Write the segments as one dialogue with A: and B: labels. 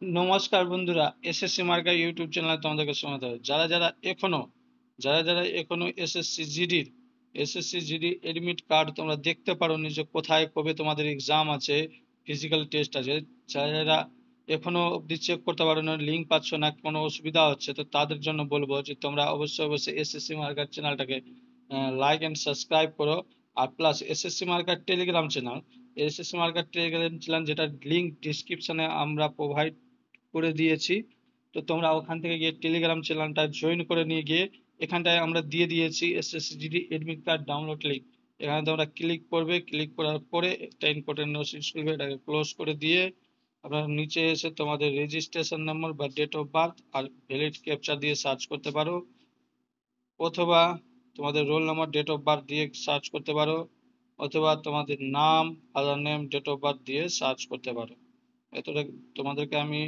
A: নমস্কার বন্ধুরা, এসএসসি মার্কা ইউটিউব চ্যানেলে তোমাদেরকে স্বাগত। যারা যারা এখনো এসএসসি জিডি এডমিট কার্ড তোমরা দেখতে পারোনি যে কোথায় কবে তোমাদের এক্সাম আছে, ফিজিক্যাল টেস্ট আছে, যারা যারা এখনো অবধি চেক করতে পারো না, লিঙ্ক পাচ্ছ না, কোনো অসুবিধা হচ্ছে, তো তাদের জন্য বলবো যে তোমরা অবশ্যই অবশ্যই এসএসসি মার্কার চ্যানেলটাকে লাইক অ্যান্ড সাবস্ক্রাইব করো। আর plus SSC marker Telegram channel, SSC marker Telegram channel যেটা লিঙ্ক ডিসক্রিপশনে আমরা প্রোভাইড করে দিয়েছি। তো তোমরা ওখান থেকে গিয়ে টেলিগ্রাম চ্যানেলটা জয়েন করে নিয়ে গিয়ে এখানটায় আমরা দিয়ে দিয়েছি SSC GD admit card download link. এখানে তোমরা ক্লিক করবে, ক্লিক করার পরে একটা ইম্পর্টেন্ট নোটিশ খুলবে, এটাকে ক্লোজ করে দিয়ে আপনার নিচে এসে তোমাদের রেজিস্ট্রেশন নাম্বার বা ডেট অফ বার্থ আর ভ্যালিড ক্যাপচা দিয়ে সার্চ করতে পারো, অথবা তোমাদের roll number date of birth দিয়ে সার্চ করতে পারো, অথবা তোমাদের নাম, father name, date of birth দিয়ে সার্চ করতে পারো। এতটা তোমাদেরকে আমি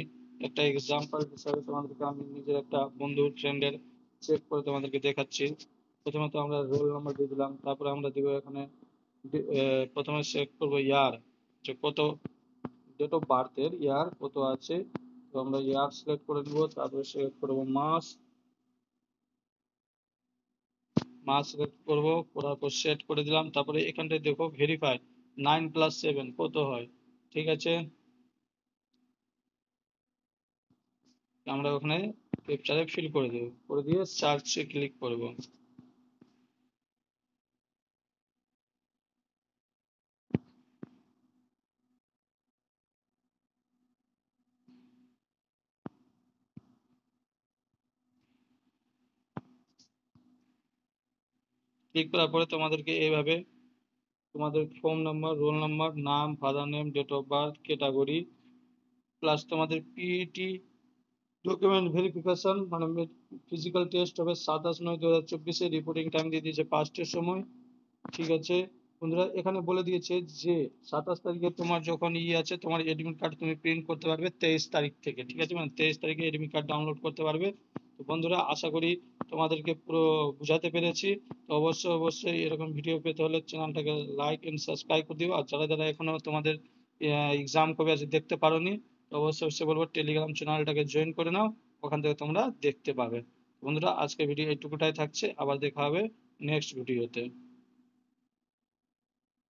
A: একটা এক্সাম্পল হিসাবে তোমাদেরকে আমি নিজের একটা বন্ধুর ফ্রেন্ডের চেক করে তোমাদেরকে দেখাচ্ছি। প্রথমে তো আমরা রোল নাম্বার দিয়ে দিলাম, তারপরে আমরা দিব এখানে প্রথমে চেক করবো ইয়ার, যে কত ডেট অফ বার্থের ইয়ার কত আছে। তো আমরা ইয়ার সিলেক্ট করে নিব, তারপরে সিলেক্ট করবো মাস, সিলেক্ট করবো, করার পর সেট করে দিলাম। তারপরে এখানটায় দেখো ভেরিফাই 9+7 কত হয়, ঠিক আছে। আমরা ওখানে ক্যাপচারে ফিল করে দেবো, করে দিয়ে সার্চে ক্লিক করব। ক্লিক করার পরে তোমাদেরকে এইভাবে তোমাদের ফোন নাম্বার, রোল নাম্বার, নাম, father name, date of birth, category, plus তোমাদের পিইটি ডকুমেন্ট ভেরিফিকেশন, মানে ফিজিক্যাল টেস্ট হবে 27/9/2024, রিপোর্টিং টাইম দিয়ে দিয়েছে 5টের সময়, ঠিক আছে। বন্ধুরা এখানে বলে দিয়েছে যে 27 তারিখে তোমার যখন আছে, তোমার এডমিট কার্ড তুমি প্রিন্ট করতে পারবে 23 তারিখ থেকে, ঠিক আছে, মানে 23 তারিখে এডমিট কার্ড ডাউনলোড করতে পারবে। তো বন্ধুরা আশা করি তোমাদেরকে পুরো বুঝাতে পেরেছি। তো অবশ্যই অবশ্যই এরকম ভিডিও পেতে হলে চ্যানেলটাকে লাইক এন্ড সাবস্ক্রাইব করে দিও। আর যারা যারা এখনো তোমাদের এক্সাম কবে আছে দেখতে পারোনি, তো অবশ্যই অবশ্যই বলবো টেলিগ্রাম চ্যানেলটাকে জয়েন করে নাও, ওখান থেকে তোমরা দেখতে পাবে। বন্ধুরা আজকে ভিডিও এইটুকুটাই থাকছে, আবার দেখা হবে নেক্সট ভিডিওতে।